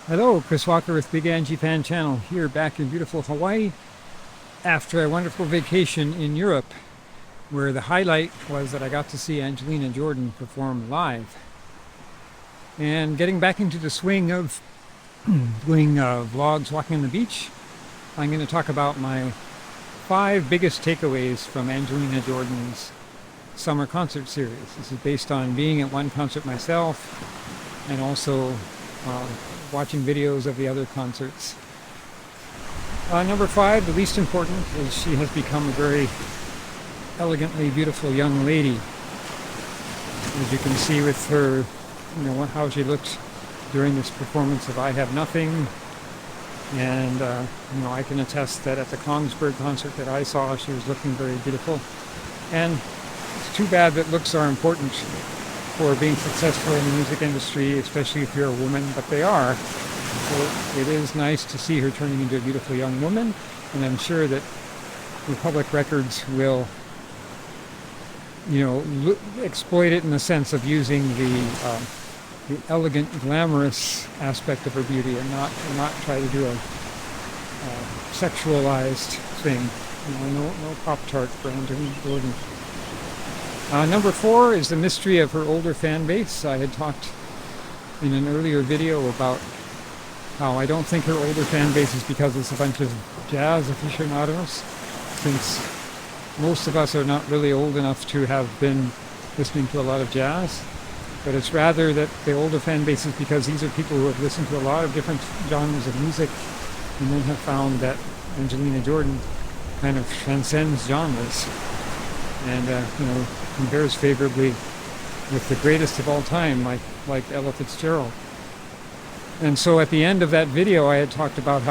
Hello, Chris Walker with Big Angie Fan Channel, here back in beautiful Hawaii after a wonderful vacation in Europe, where the highlight was that I got to see Angelina Jordan perform live. And getting back into the swing of doing vlogs walking on the beach, I'm going to talk about my 5 biggest takeaways from Angelina Jordan's summer concert series. This is based on being at one concert myself and also watching videos of the other concerts. Number 5, the least important, is she has become a very elegantly beautiful young lady. As you can see with her, how she looked during this performance of I Have Nothing. And I can attest that at the Kongsberg concert that I saw, she was looking very beautiful. And it's too bad that looks are important for being successful in the music industry, especially if you're a woman, but they are. So it is nice to see her turning into a beautiful young woman, and I'm sure that Republic Records will, exploit it in the sense of using the elegant, glamorous aspect of her beauty, and not try to do a sexualized thing. No Pop-Tart for Angelina Jordan. Number 4 is the mystery of her older fan base. I had talked in an earlier video about how I don't think her older fan base is because it's a bunch of jazz aficionados, since most of us are not really old enough to have been listening to a lot of jazz. But it's rather that the older fan base is because these are people who have listened to a lot of different genres of music and then have found that Angelina Jordan kind of transcends genres and compares favorably with the greatest of all time, like Ella Fitzgerald. And so at the end of that video, I had talked about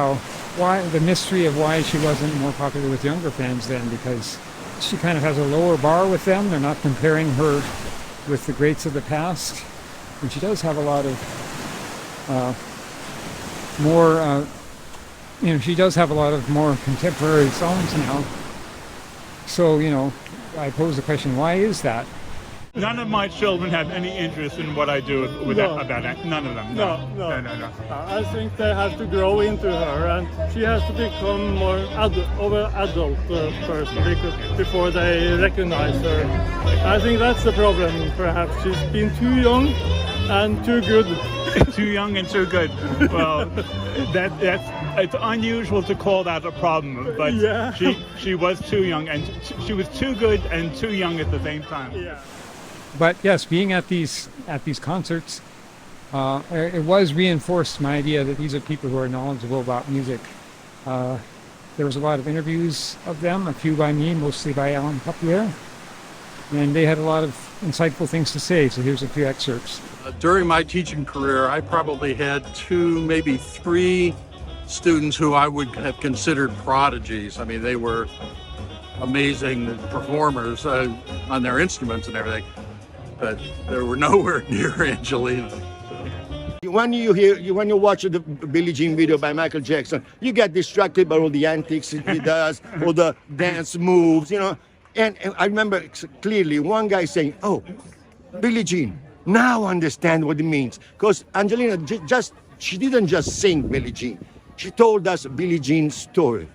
why the mystery of why she wasn't more popular with younger fans then, because she kind of has a lower bar with them. They're not comparing her with the greats of the past, and she does have a lot of more contemporary songs now. So I pose the question, why is that? None of my children have any interest in what I do about that. None of them. No. I think they have to grow into her, and she has to become more of an adult person before they recognize her. I think that's the problem. Perhaps she's been too young and too good. Too young and too good. Well, it's unusual to call that a problem, but yeah. she was too young, and she was too good and too young at the same time. Yeah. But yes, being at these concerts, it was reinforced my idea that these are people who are knowledgeable about music. There was a lot of interviews of them, a few by me, mostly by Alan Papier, and they had a lot of insightful things to say. So here's a few excerpts. During my teaching career, I probably had 2, maybe 3 students who I would have considered prodigies. I mean, they were amazing performers on their instruments and everything, but they were nowhere near Angelina. When you watch the Billie Jean video by Michael Jackson, you get distracted by all the antics he does, all the dance moves, And I remember clearly one guy saying, "Oh, Billie Jean, now I understand what it means." Because Angelina she didn't just sing Billie Jean. She told us Billie Jean's story.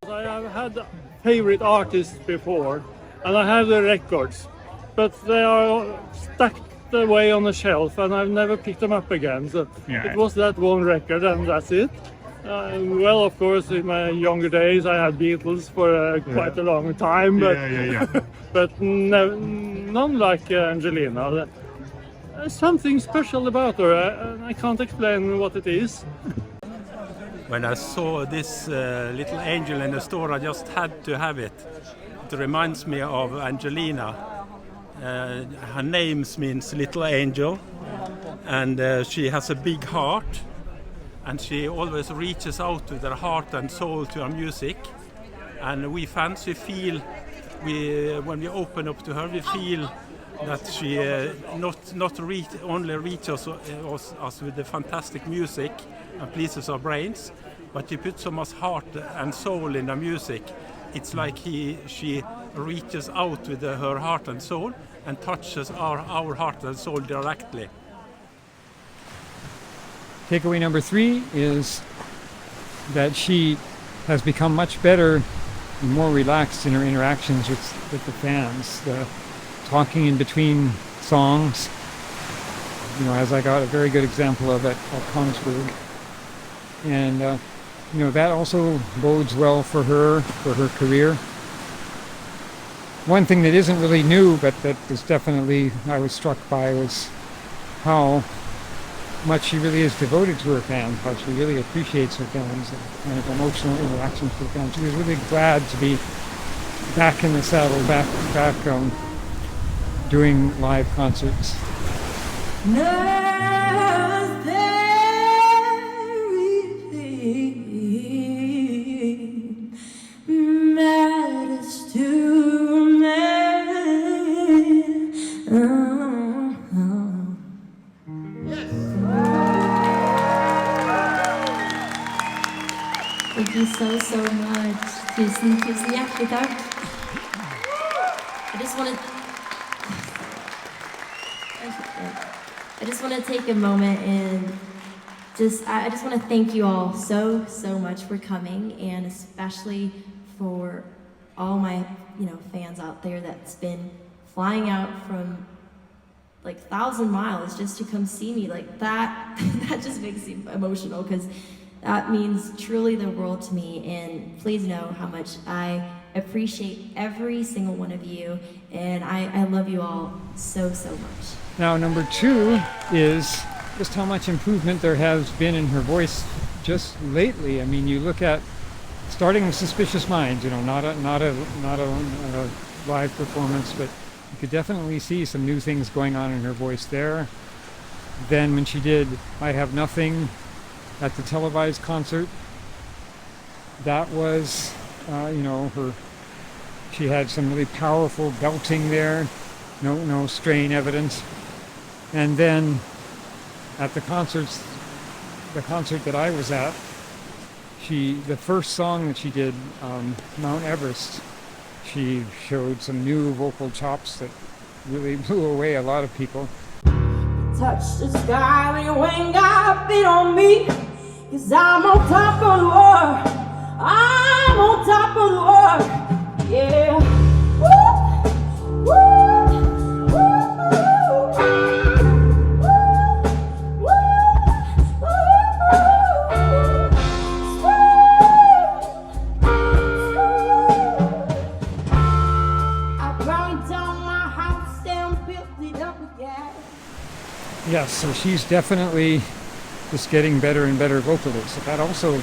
I have had favorite artists before, and I have the records, but they are stacked away on the shelf, and I've never picked them up again. So It was that one record, and that's it. Well, of course, in my younger days, I had Beatles for quite a long time, but but none like Angelina. There's something special about her, and I can't explain what it is. When I saw this little angel in the store, I just had to have it. It reminds me of Angelina. Her name means little angel, and she has a big heart, and she always reaches out with her heart and soul to her music. And we fans, when we open up to her, we feel that she only reaches us with the fantastic music and pleases our brains, but she puts so much heart and soul in the music. It's like she reaches out with her heart and soul, and touches our heart and soul directly. Takeaway number 3 is that she has become much better and more relaxed in her interactions with the fans. The talking in between songs, you know, as I got a very good example of at Kongsberg. And, you know, that also bodes well for her career. One thing that isn't really new, but that was definitely, I was struck by, was how much she really is devoted to her fans, how she really appreciates her fans, and kind of emotional interactions with fans. She was really glad to be back in the saddle, back doing live concerts. Nothing matters to me. Thank you so much. Tusen hjertelig takk. I just want to take a moment and I just want to thank you all so much for coming, and especially for all my fans out there that's been flying out from like 1,000 miles just to come see me. Like that just makes me emotional, because that means truly the world to me. And please know how much I appreciate every single one of you, and I love you all so much. Now, number 2 is just how much improvement there has been in her voice just lately. I mean, you look at starting with Suspicious Minds, you know, not a live performance, but you could definitely see some new things going on in her voice there. Then when she did I Have Nothing at the televised concert, that was, she had some really powerful belting there, no strain evidence. And then at the concert that I was at, the first song that she did, Mount Everest, she showed some new vocal chops that really blew away a lot of people. Touch the sky when your wing got beat on me, 'cause I'm on top of the world. I'm on top of the world. Yeah. Woo! Woo! Yes, so she's definitely just getting better and better vocalist. So that also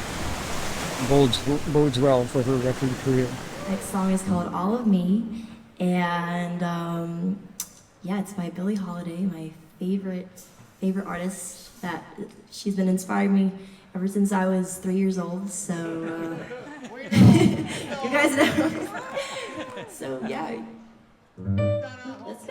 bodes well for her record career. Next song is called All of Me, and it's by Billie Holiday, my favorite artist. That she's been inspiring me ever since I was 3 years old. So you guys know. So yeah. Let's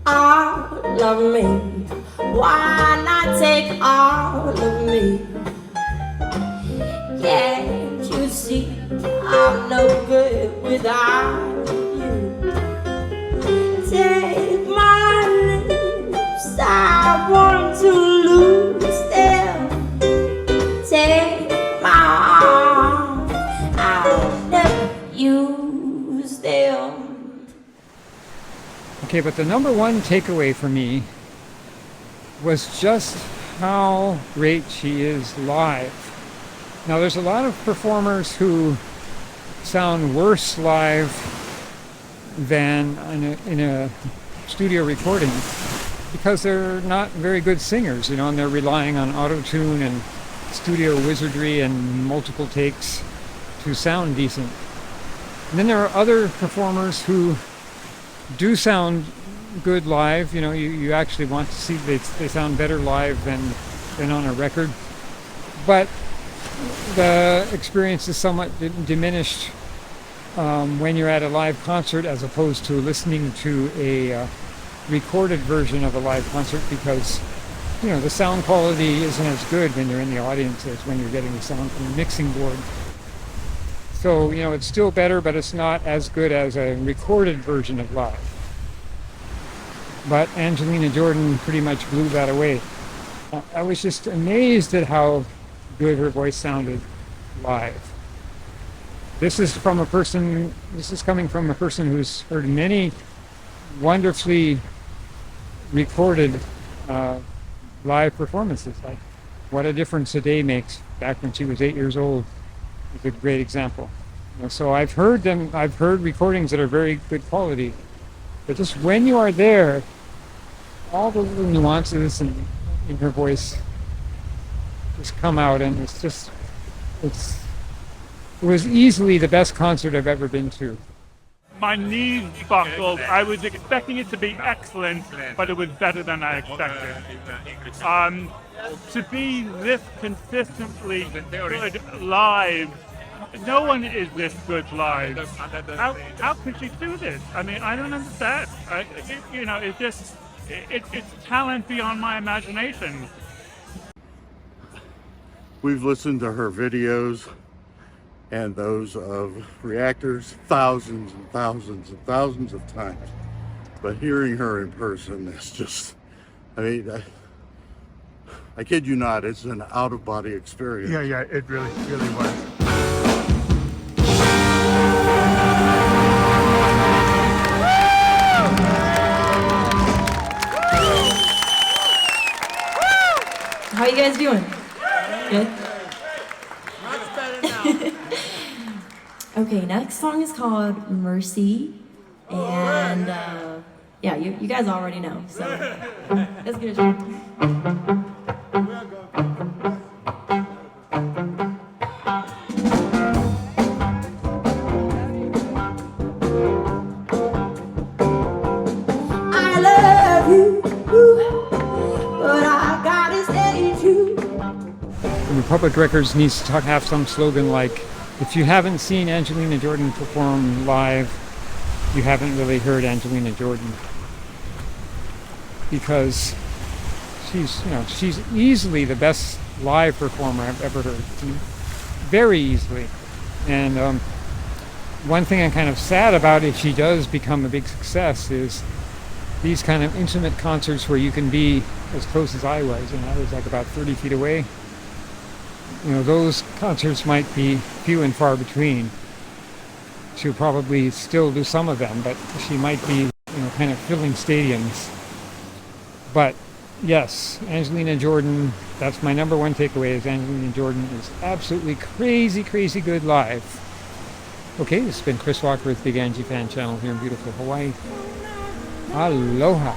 all of me, why not take all of me? Can't you see I'm no good without you? Take my lips, I want to lose them. Take my arms, I'll never use them. Okay, but the number one takeaway for me was just how great she is live. Now, there's a lot of performers who sound worse live than in a studio recording because they're not very good singers, and they're relying on auto-tune and studio wizardry and multiple takes to sound decent. And then there are other performers who do sound good live. You actually want to see they sound better live than on a record, but the experience is somewhat diminished when you're at a live concert as opposed to listening to a recorded version of a live concert, because you know, the sound quality isn't as good when you're in the audience as when you're getting the sound from the mixing board. So, you know, it's still better, but it's not as good as a recorded version of live. But Angelina Jordan pretty much blew that away. I was just amazed at how good her voice sounded live. This is coming from a person who's heard many wonderfully recorded live performances. Like What a Difference a Day Makes, back when she was 8 years old, is a great example. So I've heard recordings that are very good quality, but just when you are there, all the little nuances in her voice just come out, and it was easily the best concert I've ever been to. My knees buckled. I was expecting it to be excellent, but it was better than I expected. To be this consistently good live, no one is this good live. How could she do this? I mean, I don't understand. It's talent beyond my imagination. We've listened to her videos and those of reactors thousands and thousands and thousands of times. But hearing her in person is just, I mean, I kid you not, it's an out-of-body experience. Yeah, it really was. How you guys doing? Good? Okay, next song is called Mercy, and yeah, you guys already know, so let's get it started. I love you, but I gotta stay true. Republic Records needs to have some slogan like, if you haven't seen Angelina Jordan perform live, you haven't really heard Angelina Jordan. Because she's easily the best live performer I've ever heard. Very easily. And one thing I'm kind of sad about if she does become a big success is these kind of intimate concerts where you can be as close as I was, and I was like about 30 feet away. Those concerts might be few and far between. She'll probably still do some of them, but she might be, kind of filling stadiums. But yes, Angelina Jordan, that's my number one takeaway, is Angelina Jordan is absolutely crazy, crazy good live. Okay, this has been Chris Walker with Big Angie Fan Channel here in beautiful Hawaii. Aloha.